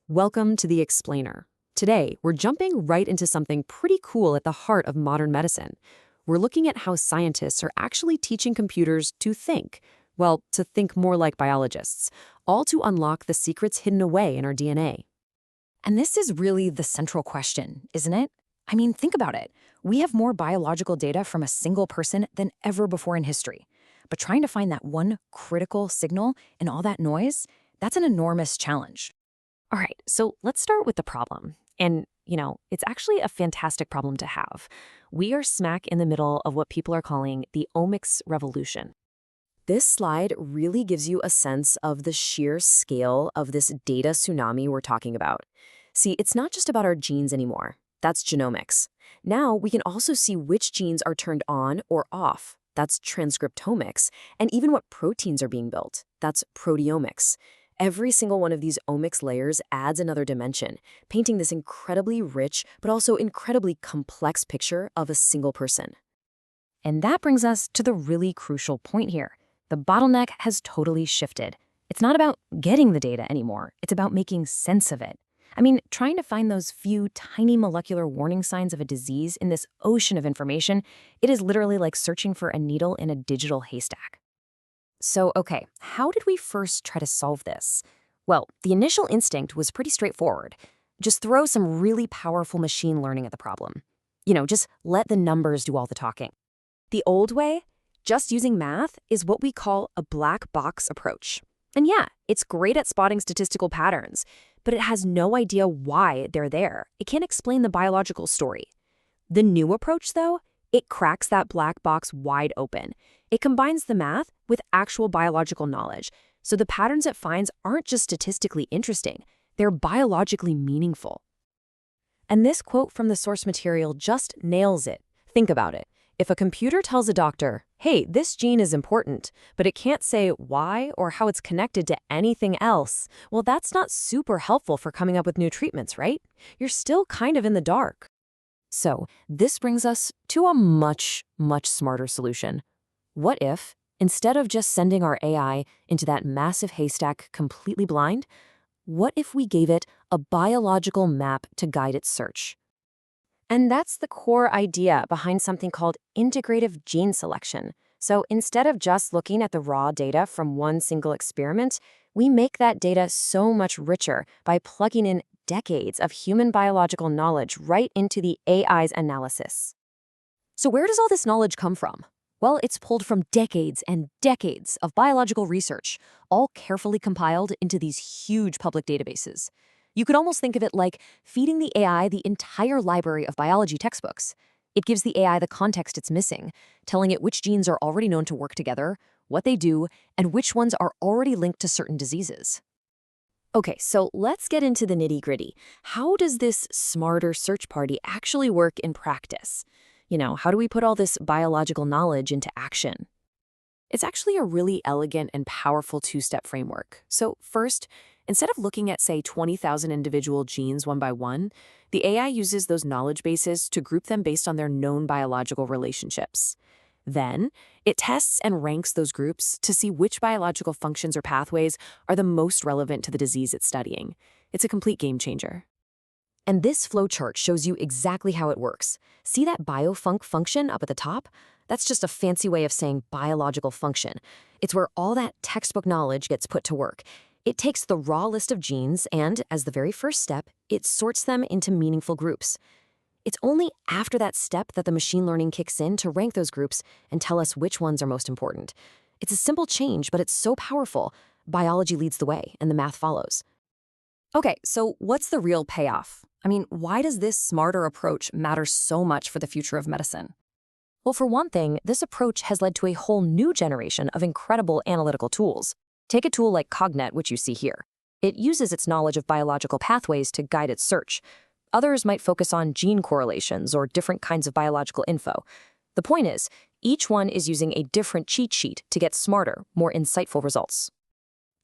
Welcome to The Explainer. Today, we're jumping right into something pretty cool at the heart of modern medicine. We're looking at how scientists are actually teaching computers to think. Well, to think more like biologists, all to unlock the secrets hidden away in our DNA. And this is really the central question, isn't it? I mean, think about it. We have more biological data from a single person than ever before in history. But trying to find that one critical signal in all that noise, that's an enormous challenge. All right, so let's start with the problem. And, it's actually a fantastic problem to have. We are smack in the middle of what people are calling the omics revolution. This slide really gives you a sense of the sheer scale of this data tsunami we're talking about. See, it's not just about our genes anymore. That's genomics. Now we can also see which genes are turned on or off. That's transcriptomics. And even what proteins are being built. That's proteomics. Every single one of these omics layers adds another dimension, painting this incredibly rich but also incredibly complex picture of a single person. And that brings us to the really crucial point here. The bottleneck has totally shifted. It's not about getting the data anymore. It's about making sense of it. I mean, trying to find those few tiny molecular warning signs of a disease in this ocean of information, it is literally like searching for a needle in a digital haystack. So, okay, how did we first try to solve this? Well, the initial instinct was pretty straightforward. Just throw some really powerful machine learning at the problem. Just let the numbers do all the talking. The old way, just using math, is what we call a black box approach. And yeah, it's great at spotting statistical patterns, but it has no idea why they're there. It can't explain the biological story. The new approach, though, it cracks that black box wide open. It combines the math with actual biological knowledge, so the patterns it finds aren't just statistically interesting, they're biologically meaningful. And this quote from the source material just nails it. Think about it. If a computer tells a doctor, hey, this gene is important, but it can't say why or how it's connected to anything else, well, that's not super helpful for coming up with new treatments, right? You're still kind of in the dark. So this brings us to a much, much smarter solution. What if, instead of just sending our AI into that massive haystack completely blind, what if we gave it a biological map to guide its search? And that's the core idea behind something called integrative gene selection. So instead of just looking at the raw data from one single experiment, we make that data so much richer by plugging in decades of human biological knowledge right into the AI's analysis. So where does all this knowledge come from? Well, it's pulled from decades and decades of biological research, all carefully compiled into these huge public databases. You could almost think of it like feeding the AI the entire library of biology textbooks. It gives the AI the context it's missing, telling it which genes are already known to work together, what they do, and which ones are already linked to certain diseases. Okay, so let's get into the nitty-gritty. How does this smarter search party actually work in practice? How do we put all this biological knowledge into action? It's actually a really elegant and powerful two-step framework. So first, instead of looking at, say, 20,000 individual genes one by one, the AI uses those knowledge bases to group them based on their known biological relationships. Then, it tests and ranks those groups to see which biological functions or pathways are the most relevant to the disease it's studying. It's a complete game changer. And this flowchart shows you exactly how it works. See that biofunc function up at the top? That's just a fancy way of saying biological function. It's where all that textbook knowledge gets put to work. It takes the raw list of genes and, as the very first step, it sorts them into meaningful groups. It's only after that step that the machine learning kicks in to rank those groups and tell us which ones are most important. It's a simple change, but it's so powerful. Biology leads the way, and the math follows. Okay, so what's the real payoff? I mean, why does this smarter approach matter so much for the future of medicine? Well, for one thing, this approach has led to a whole new generation of incredible analytical tools. Take a tool like CogNet, which you see here. It uses its knowledge of biological pathways to guide its search. Others might focus on gene correlations or different kinds of biological info. The point is, each one is using a different cheat sheet to get smarter, more insightful results.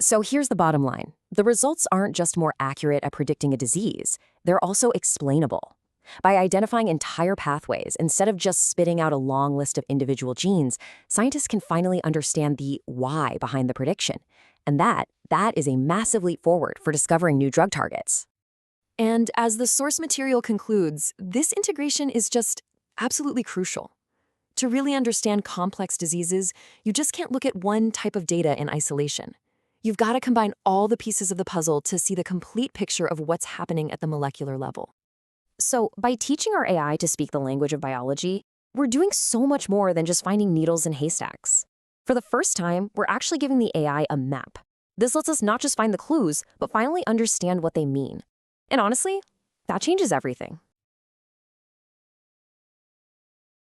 So here's the bottom line. The results aren't just more accurate at predicting a disease, they're also explainable. By identifying entire pathways instead of just spitting out a long list of individual genes, scientists can finally understand the why behind the prediction. And that is a massive leap forward for discovering new drug targets. And as the source material concludes, this integration is just absolutely crucial. To really understand complex diseases, you just can't look at one type of data in isolation. You've got to combine all the pieces of the puzzle to see the complete picture of what's happening at the molecular level. So, by teaching our AI to speak the language of biology, we're doing so much more than just finding needles in haystacks. For the first time, we're actually giving the AI a map. This lets us not just find the clues, but finally understand what they mean. And honestly, that changes everything.